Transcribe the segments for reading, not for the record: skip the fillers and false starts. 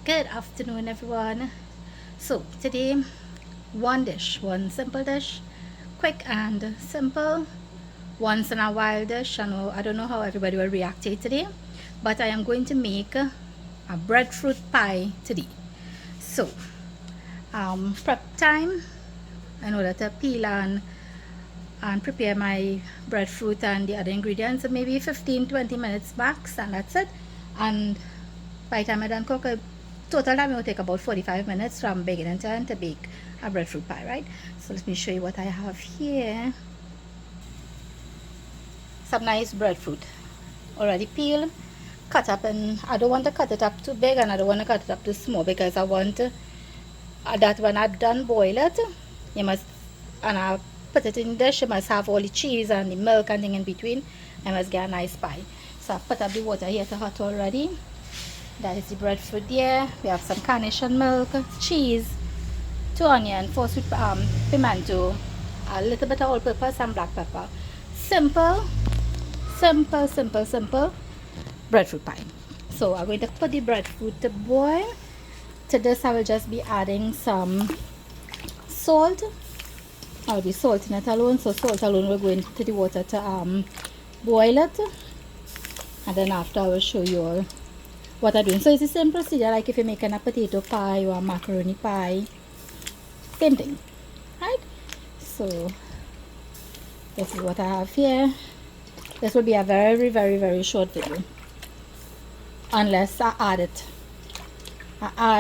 Good afternoon, everyone. So, today, one simple dish, quick and simple, once in a while dish. I don't know how everybody will react to it today, but I am going to make a breadfruit pie today. So, prep time in order to peel and prepare my breadfruit and the other ingredients, maybe 15-20 minutes max, and that's it. And by the time I done cook, total time it will take about 45 minutes from beginning to end to bake a breadfruit pie, right? So let me show you what I have here. Some nice breadfruit, already peeled, cut up, and I don't want to cut it up too big and I don't want to cut it up too small because I want that when I done boil it, you must, and I put it in dish, you must have all the cheese and the milk and thing in between. I must get a nice pie. So I've put up the water here to hot already. That is the breadfruit there. We have some carnation milk, cheese, 2 onions, 4 sweet pimento, a little bit of all-purpose and black pepper. Simple, simple breadfruit pie. So I'm going to put the breadfruit to boil. To this I will just be adding some salt. I'll be salting it alone, so salt alone will go into the water to boil it, and then after I will show you all what I'm doing. So it's the same procedure like if you're making a potato pie or a macaroni pie, same thing, right? So this is what I have here. This will be a very short video unless I add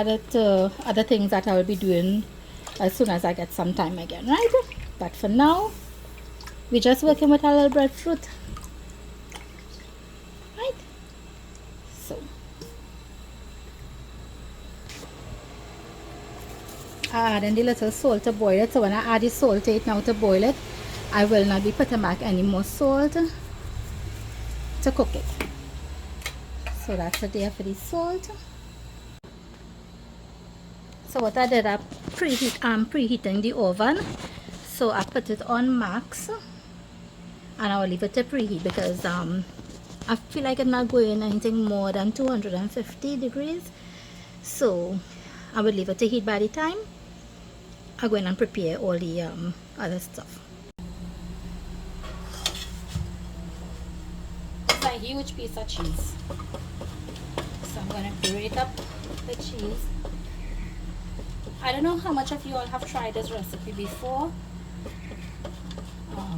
it to other things that I will be doing as soon as I get some time again, right? But for now, we're just working with a little breadfruit, right? So I add in the little salt to boil it. So when I add the salt to it now to boil it, I will not be putting back any more salt to cook it. So that's it there for the salt. So what I did, I preheating the oven. So I put it on max and I will leave it to preheat because I feel like it's not going anything more than 250 degrees. So I will leave it to heat. By the time I go in and prepare all the other stuff. It's a huge piece of cheese. So I'm going to grate up the cheese. I don't know how much of you all have tried this recipe before.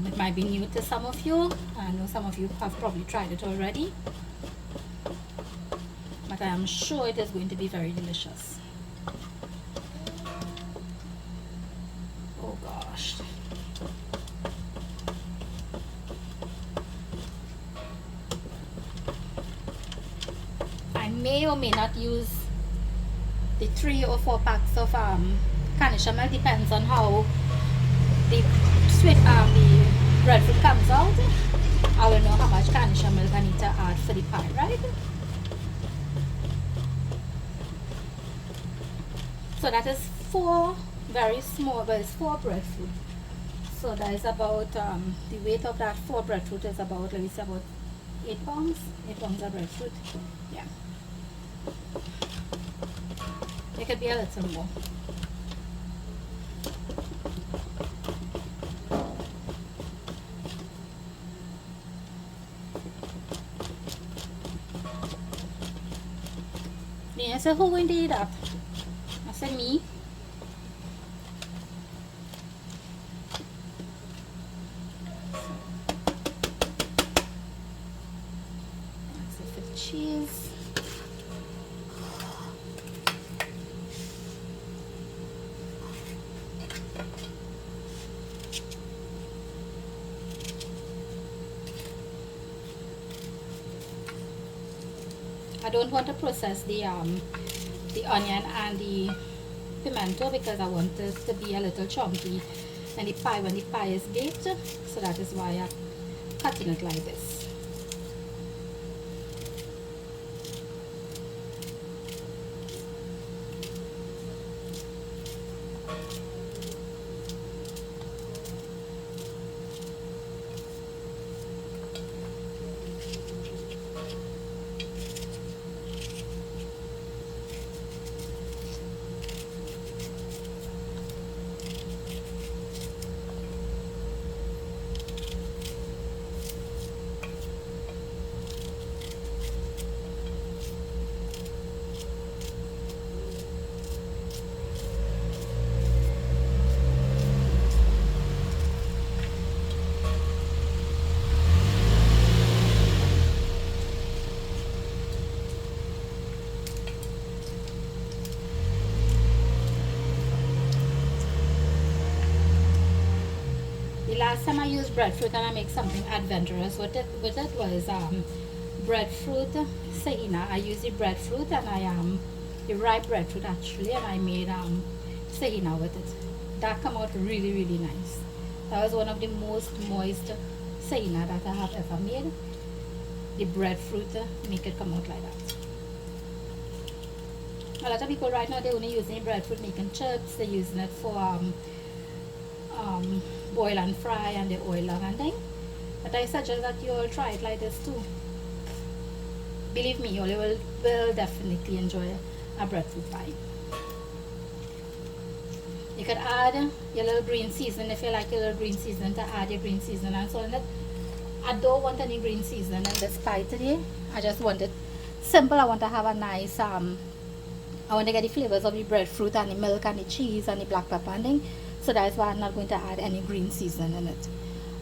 It might be new to some of you. I know some of you have probably tried it already. But I am sure it is going to be very delicious. Oh gosh. I may or may not use the 3 or 4 packs of carnation milk, depends on how the the breadfruit comes out. I will know how much carnation milk I need to add for the pie, right? So that is 4 very small, but it's 4 breadfruit. So that is about the weight of that 4 breadfruit is about, let me say, about 8 pounds. 8 pounds of breadfruit. Yeah. It could be a little more. Yeah, so who going to eat that? I said me. That's it for the cheese. I don't want to process the onion and the pimento because I want it to be a little chunky and the pie when the pie is baked. So that is why I'm cutting it like this. last time I used breadfruit and I make something adventurous with it was breadfruit Sahina. I used the breadfruit and the ripe breadfruit actually, and I made Sahina with it. That came out really, really nice. That was one of the most moist Sahina that I have ever made. The breadfruit make it come out like that. A lot of people right now, they're only using breadfruit making chips. They're using it for boil and fry and the oil and thing. But I suggest that you all try it like this too. Believe me, you all will definitely enjoy a breadfruit pie. You could add your little green seasoning if you like your little green seasoning, to add your green seasoning and so on. I don't want any green seasoning in this pie today. I just want it simple. I want to have a nice I want to get the flavors of the breadfruit and the milk and the cheese and the black pepper and thing. So that's why I'm not going to add any green seasoning in it.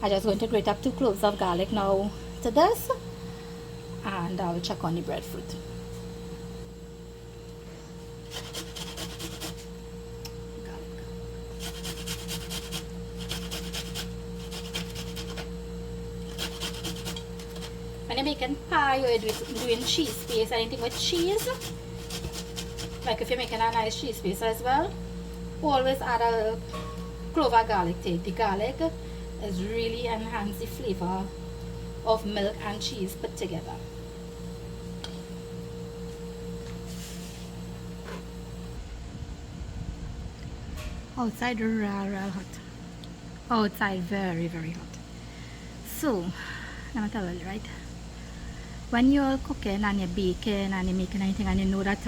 I'm just going to grate up 2 cloves of garlic now to this, and I will check on the breadfruit. When you're making pie or you're doing cheese paste, anything with cheese, like if you're making a nice cheese paste as well, always add a clove of garlic to it. The garlic is really enhance the flavor of milk and cheese put together. Outside real hot. Outside very, very hot. So, let me tell you, right? When you're cooking and you're baking and you're making anything and you know that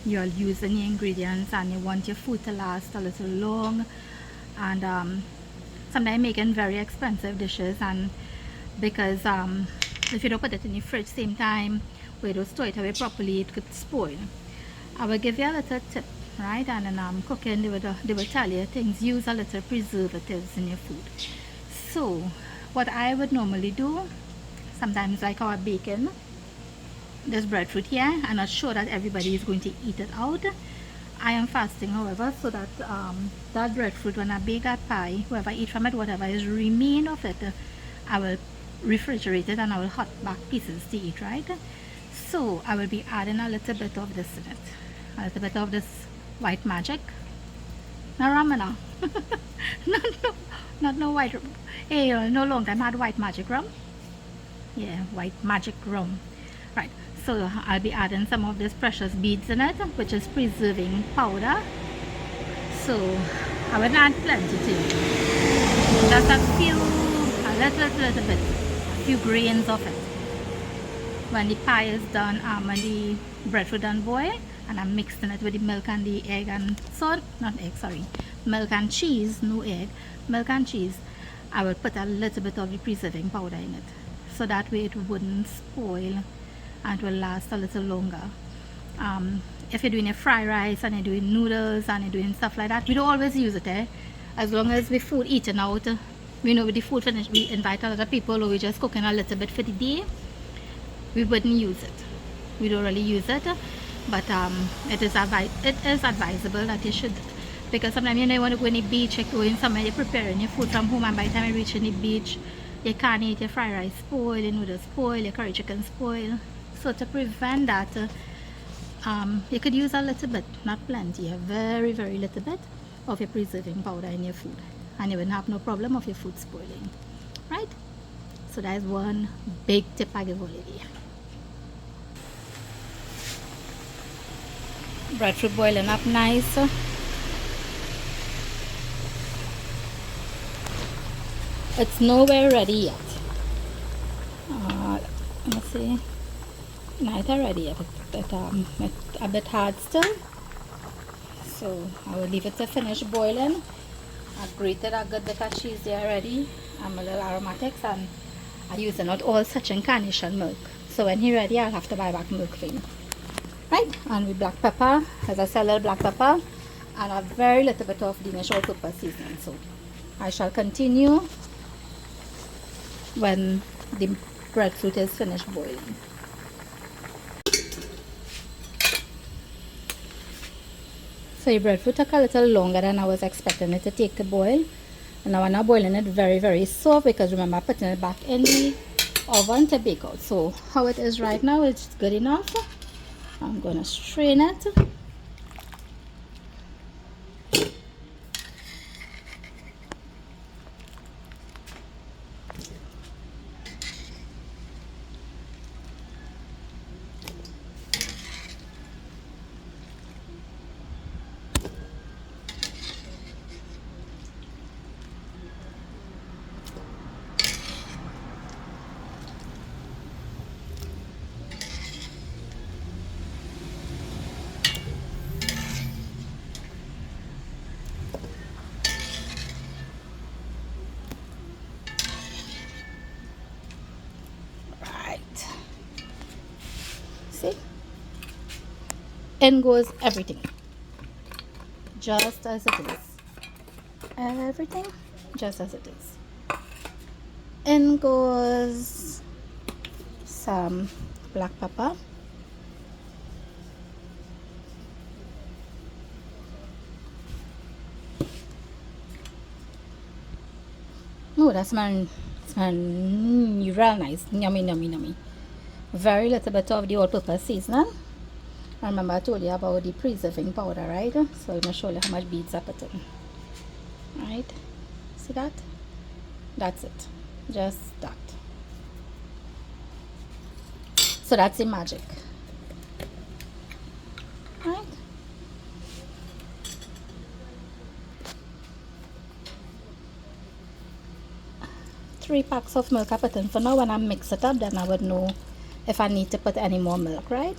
you're using your ingredients and you want your food to last a little long, and sometimes making very expensive dishes, and because if you don't put it in the fridge same time or you don't store it away properly, it could spoil. I will give you a little tip, right? And then cooking, they will tell you things, use a little preservatives in your food. So what I would normally do, sometimes like our bacon, this breadfruit here, I'm not sure that everybody is going to eat it out. I am fasting, however, so that that breadfruit, when I bake that pie, whoever eat from it, whatever is remain of it, I will refrigerate it and I will hot back pieces to eat, right? So I will be adding a little bit of this in it, a little bit of this white magic. No ramen, not no white. Hey, no long time I had white magic rum. Yeah, white magic rum. Right, so I'll be adding some of this precious beads in it, which is preserving powder. So I will add plenty to it. Just a little bit, a few grains of it. When the pie is done, when the breadfruit done boil, and I'm mixing it with the milk and the egg and so, not egg, sorry, milk and cheese, no egg, milk and cheese, I will put a little bit of the preserving powder in it, so that way it wouldn't spoil and it will last a little longer. If you're doing a fried rice and you're doing noodles and you're doing stuff like that, we don't always use it, as long as the food eaten out, we know with the food finished, we invite a lot of people or we just cooking a little bit for the day, we wouldn't use it. We don't really use it, but it is advisable that you should, because sometimes you know you want to go in the beach, you're going somewhere, you're preparing your food from home, and by the time you reach in the beach, you can't eat your fried rice spoil, your noodles spoil, your curry chicken spoil. So to prevent that, you could use a little bit, not plenty, a very, very little bit of your preserving powder in your food, and you wouldn't have no problem of your food spoiling, right? So that is one big tip I give already. Breadfruit boiling up nice. It's nowhere ready yet. Let's see. Not ready yet. It's a bit hard still. So I will leave it to finish boiling. I've grated a good bit of cheese there already. I'm a little aromatics, and I use not all such carnation milk. So when he's ready, I'll have to buy back milk for him. Right, and with black pepper, as I said, a little black pepper, and a very little bit of Danish all-purpose seasoning. So I shall continue when the breadfruit is finished boiling. So the breadfruit took a little longer than I was expecting it to take to boil. And now I'm not boiling it very soft because remember I'm putting it back in the oven to bake out. So how it is right now, it's good enough. I'm gonna strain it. Right. See? In goes everything. Just as it is. Everything just as it is. In goes some black pepper. Oh, that smells real nice. Yummy. Very little bit of the all-purpose seasoning. Remember I told you about the preserving powder, right? So I'm going to show you how much beads I put in. Right? See that? That's it. Just that. So that's the magic. Right? 3 packs of milk I put in for now. When I mix it up, then I would know if I need to put any more milk, right?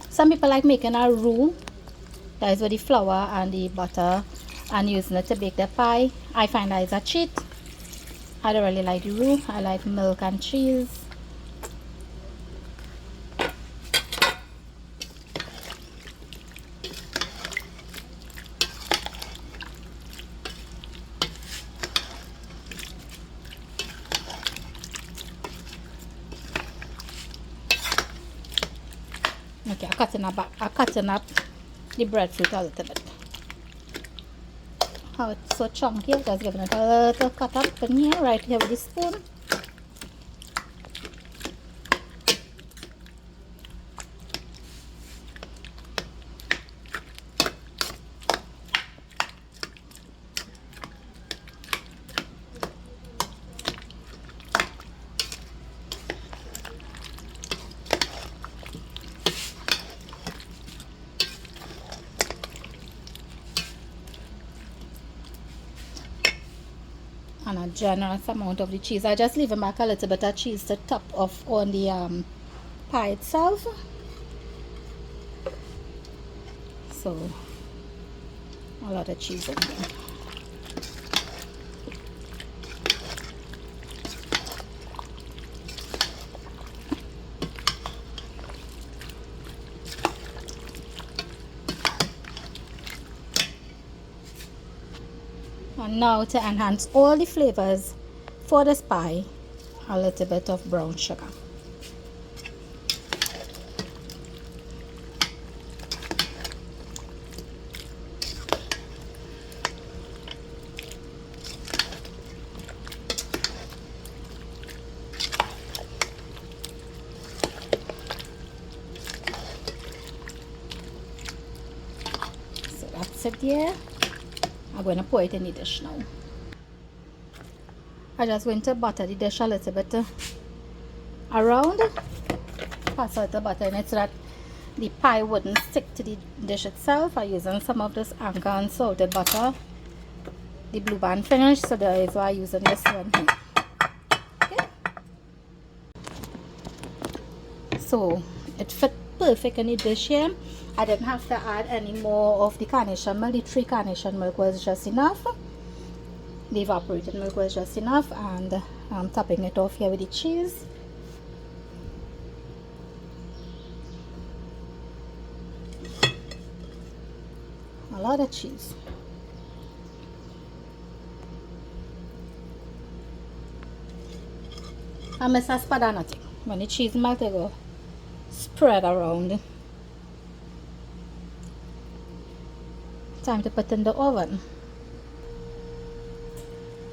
Some people like making a roux. That is with the flour and the butter and using it to bake the pie. I find that is a cheat. I don't really like the roux. I like milk and cheese. Okay, I'm cutting up the breadfruit a little bit. How it's so chunky, I'm just giving it a little cut up in here, right here with the spoon. And a generous amount of the cheese. I just leave back a little bit of cheese to top off on the pie itself. So a lot of cheese in there. And now to enhance all the flavors for this pie, a little bit of brown sugar. So that's it there. I'm going to pour it in the dish now. I just going to butter the dish a little bit around. Pass a little butter in it so that the pie wouldn't stick to the dish itself. I'm using some of this anchor and salted butter, the blue band finish, so that is why I'm using this one here. Okay. So it fit perfect in the dish here. I didn't have to add any more of the carnation milk. The 3 carnation milk was just enough. The evaporated milk was just enough, and I'm topping it off here with the cheese. A lot of cheese. I miss a spada nothing. When the cheese melt, it go spread around. Time to put in the oven.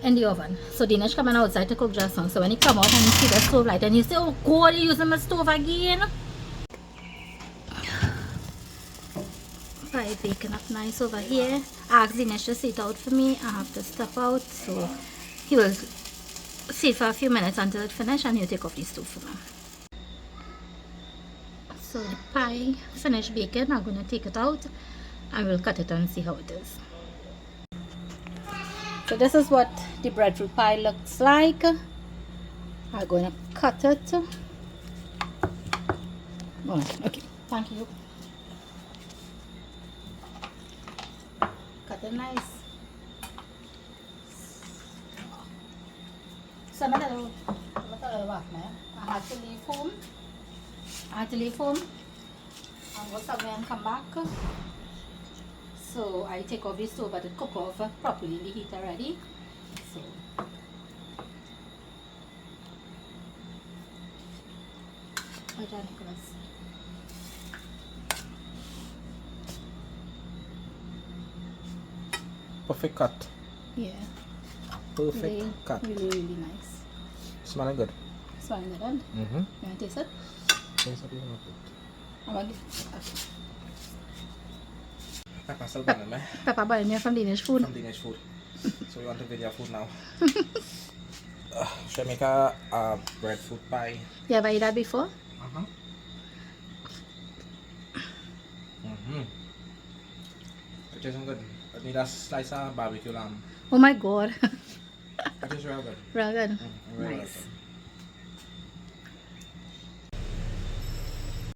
In the oven. So Dinesh coming outside to cook just now. So when he come out and he see the stove light and he say, oh God, you using my stove again? Fry bacon up nice over here. I asked Dinesh to sit out for me. I have to step out. So he will sit for a few minutes until it finishes and he'll take off the stove for me. So the pie finished baking. I'm going to take it out and we'll cut it and see how it is. So this is what the breadfruit pie looks like. I'm going to cut it. Okay, thank you. Cut it nice. Some of the little work now. I had to leave home. I'll go somewhere and come back. So I take off the stove, but it cook off properly in the heat already. So perfect cut. Yeah. Perfect really, cut. Really nice. Smelling good. Smelling good, and you want to taste it? Taste it a little bit. I'm going to give Pepper still burning, man. pepper burning here from Danish food. From Danish food. So we want to video food now. Should I make a breadfruit pie? You ever eat that before? It tastes good. I need a slice of barbecue lamb. Oh my God. It is real good. Real good. Real Nice. good.